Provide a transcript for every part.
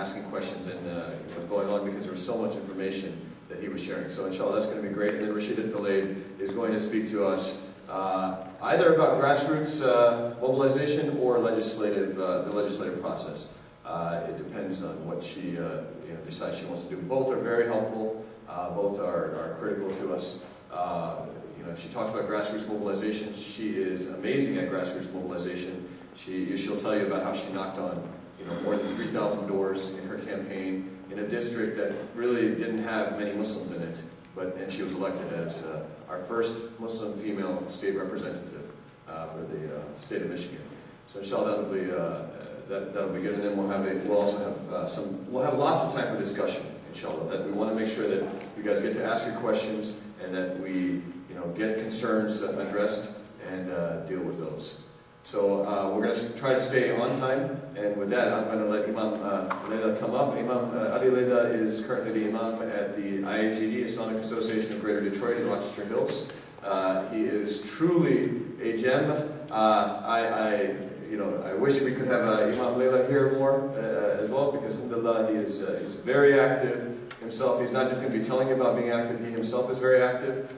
asking questions and going on, because there was so much information that he was sharing. So inshallah, that's going to be great. And then Rashid Al-Thalid is going to speak to us either about grassroots mobilization or the legislative process. It depends on what she decides she wants to do. Both are very helpful. Both are critical to us. If she talks about grassroots mobilization, she is amazing at grassroots mobilization. She'll tell you about how she knocked on more than 3,000 doors in her campaign in a district that really didn't have many Muslims in it, and she was elected as our first Muslim female state representative for the state of Michigan. So inshallah, that'll be good, and then we'll have lots of time for discussion. Inshallah, that we want to make sure that you guys get to ask your questions and that we get concerns addressed and deal with those. So we're going to try to stay on time, and with that I'm going to let Imam Leda come up. Imam Ali Leda is currently the Imam at the IAGD, Islamic Association of Greater Detroit in Rochester Hills. He is truly a gem. I wish we could have Imam Leda here more as well, because alhamdulillah, he's very active himself. He's not just going to be telling you about being active, he himself is very active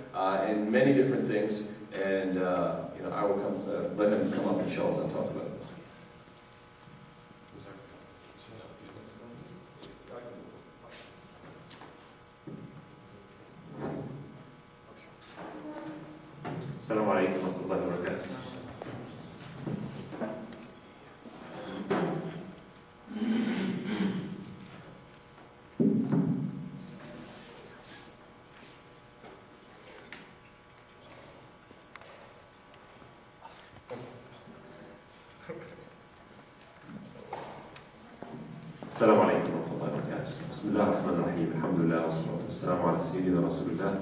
in many different things, and I will let him come up inshallah and talk about it. Assalamu alaikum wa rahmatullahi wa barakatuh. السلام عليكم ورحمة الله وبركاته. بسم الله الرحمن الرحيم. الحمد لله والصلاة والسلام على سيدنا رسول الله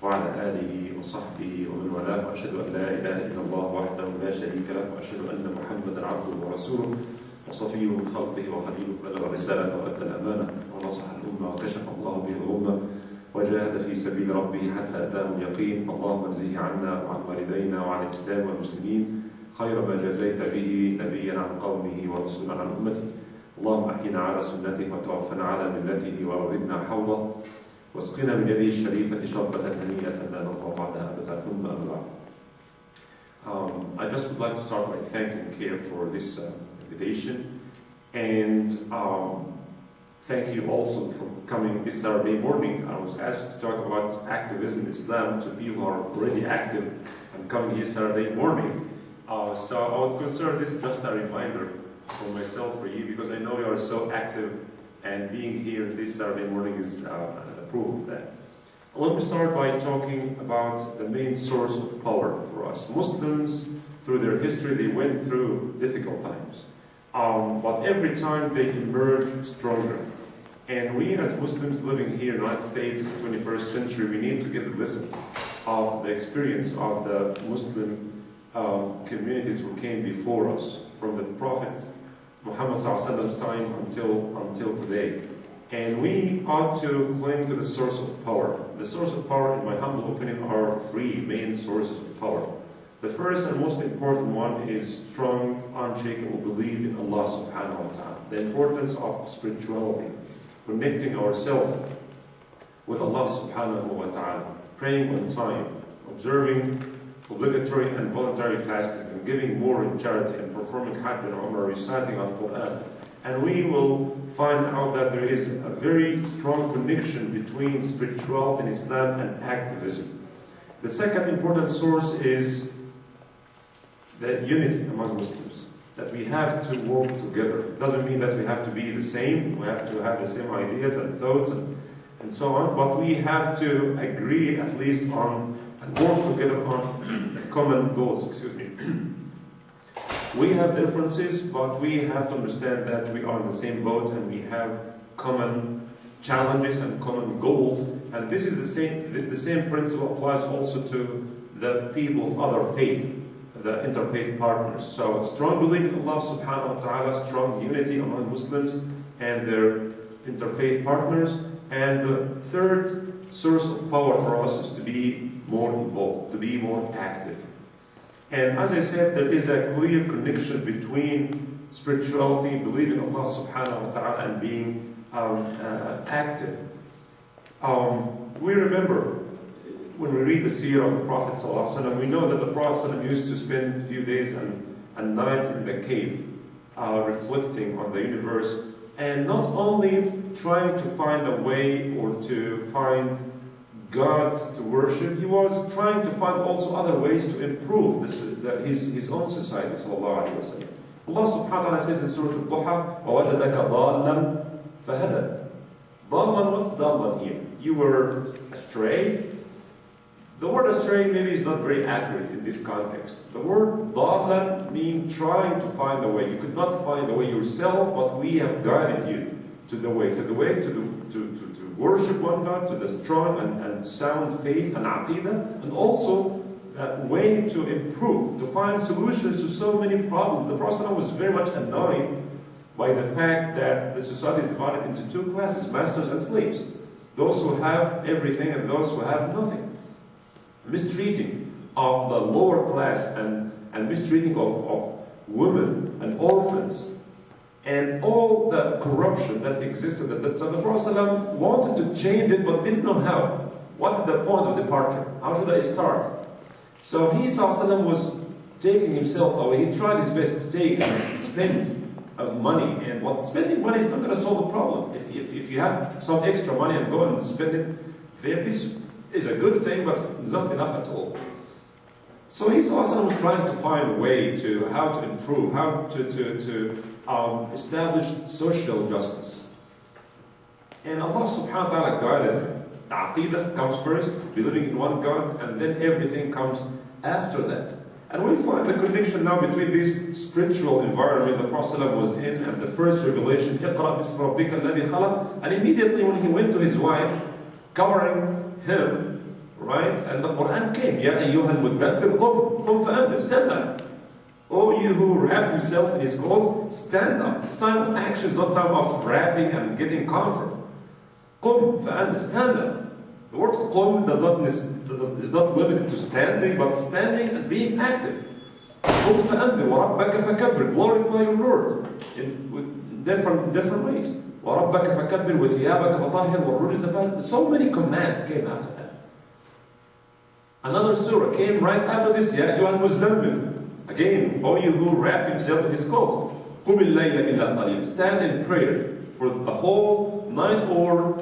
وعلى آله وصحبه ومن والاه، وأشهد أن لا إله إلا الله وحده لا شريك له، وأشهد أن محمدا عبده ورسوله وصفيه من خلقه وخليله، بلغ الرسالة وأدى الأمانة ونصح الأمة وكشف الله به الغمة وجاهد في سبيل ربه حتى أتاه اليقين. فاللهم اجزه عنا وعن والدينا وعن الإسلام والمسلمين خير ما جزيت به نبيا عن قومه ورسولا عن أمته. اللهم احينا على سنته وتوفنا على ملته ورددنا حوله واسقنا من يده الشريفة شربة هنيئة لا نظمأ بعدها أبدا. ثم أما بعد. I just would like to start by thanking CAIR for this invitation, and thank you also for coming this Saturday morning. I was asked to talk about activism in Islam to people who are already active and coming here Saturday morning. So I would consider this just a reminder for myself, for you, because I know you are so active, and being here this Saturday morning is a proof of that. Let me start by talking about the main source of power for us. Muslims, through their history, they went through difficult times. But every time they emerge stronger. And we as Muslims living here in the United States in the 21st century, we need to get a lesson of the experience of the Muslim communities who came before us, from the Prophet Muhammad's time until today. And we ought to cling to the source of power. The source of power, in my humble opinion, are three main sources of power. The first and most important one is strong, unshakable belief in Allah subhanahu wa ta'ala. The importance of spirituality, connecting ourselves with Allah subhanahu wa ta'ala, praying on time, observing obligatory and voluntary fasting, and giving more in charity, and performing Hajj and Umrah, reciting Al-Quran. And we will find out that there is a very strong connection between spirituality in Islam and activism. The second important source is the unity among Muslims, that we have to work together. It doesn't mean that we have to be the same, we have to have the same ideas and thoughts and so on, but we have to agree at least on and work together on common goals. We have differences, but we have to understand that we are in the same boat and we have common challenges and common goals. And this is the same principle applies also to the people of other faith, the interfaith partners. So strong belief in Allah subhanahu wa ta'ala, strong unity among Muslims and their interfaith partners. And the third source of power for us is to be more involved, to be more active. And as I said, there is a clear connection between spirituality, believing in Allah subhanahu wa ta'ala, and being active. We remember when we read the seerah of the Prophet ﷺ, we know that the Prophet ﷺ used to spend a few days and nights in the cave, reflecting on the universe, and not only trying to find a way or to find God to worship, he was trying to find also other ways to improve his own society. Allah subhanahu wa ta'ala says in Surah Al-Duha, وَوَجَدَكَ ضَالًّا فَهَدَى. Dallan, what's dallan here? You were astray. The word astray maybe is not very accurate in this context. The word dallan means trying to find a way. You could not find the way yourself, but we have guided you to the way to worship one God, to the strong and sound faith and aqidah, and also that way to improve, to find solutions to so many problems. The Prophet was very much annoyed by the fact that the society is divided into two classes, masters and slaves. Those who have everything and those who have nothing. Mistreating of the lower class and mistreating of women and orphans, and all the corruption that existed at that time. The Prophet ﷺ wanted to change it but didn't know how. What is the point of departure? How should I start? So he ﷺ was taking himself away. He tried his best to take and spend money, and spending money is not going to solve the problem. If you have some extra money and go and spend it there, this is a good thing, but it's not enough at all. So he was trying to find a way to how to improve, how to establish social justice. And Allah subhanahu wa ta'ala guided him. The aqidah comes first, believing in one God, and then everything comes after that. And we find the connection now between this spiritual environment the Prophet was in and the first revelation, اقرأ باسم ربك الذي خلق, and immediately when he went to his wife, covering him, right? And the Quran came, يا أيها المدثر قم فأنذر, stand up. Oh, you who wrap himself in his clothes, stand up. It's time of action, it's not time of wrapping and getting comfort. قم فأنذر, stand up. The word قم is not limited to standing, but standing and being active. قم فأنذر وربك فكبر, glorify your Lord in different ways. وربك فكبر وثيابك فطهر والرجز فهجر. So many commands came after that. Another surah came right after this. يا أيها المزمل. Again, all you who wrap himself in his clothes. قم الليل إلا قليلا. Stand in prayer for the whole night or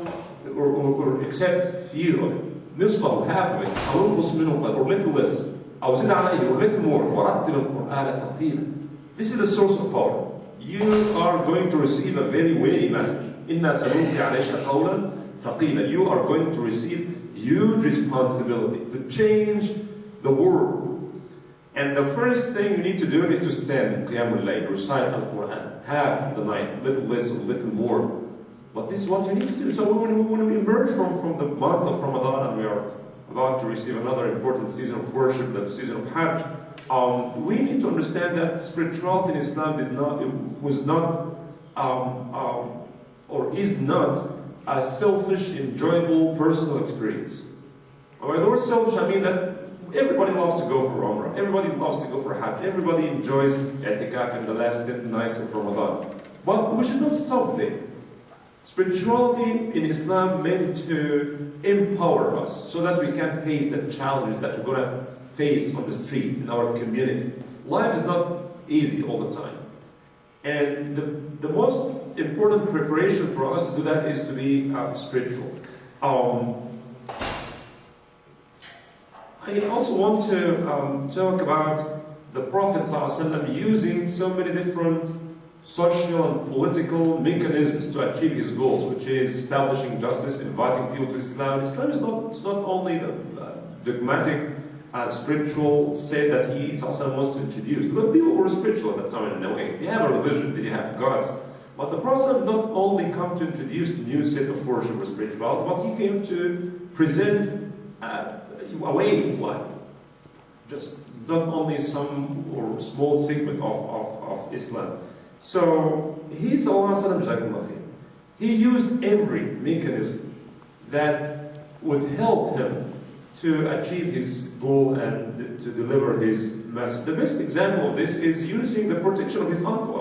except few of it. نصفه, half of it. أو انقص منه or little less. أو زد عليه or little more. ورتل القرآن ترتيلا. This is the source of power. You are going to receive a very weighty message. إِنَّا سَنُلْقِي عَلَيْكَ قَوْلًا ثَقِيلًا. You are going to receive huge responsibility to change the world. And the first thing you need to do is to stand in Qiyamul Layl, recite Al-Quran, half the night, little less or little more. But this is what you need to do. So when we emerge from the month of Ramadan and we are about to receive another important season of worship, the season of Hajj, we need to understand that spirituality in Islam is not a selfish, enjoyable, personal experience. By the word selfish, I mean that everybody loves to go for Umrah, everybody loves to go for Hajj, everybody enjoys i'tikaf in the last 10 nights of Ramadan. But we should not stop there. Spirituality in Islam meant to empower us so that we can face the challenges that we're going to face on the street, in our community. Life is not easy all the time. And the most important preparation for us to do that is to be spiritual. I also want to talk about the Prophet ﷺ using so many different social and political mechanisms to achieve his goals, which is establishing justice, inviting people to Islam. Islam is not only the dogmatic spiritual set that he ﷺ wants to introduce, but people were spiritual at that time in a way. They have a religion, they have gods. But the Prophet not only come to introduce a new set of worship or spirituality, but he came to present a way of life. Just not only some or small segment of Islam. So he used every mechanism that would help him to achieve his goal and to deliver his message. The best example of this is using the protection of his uncle.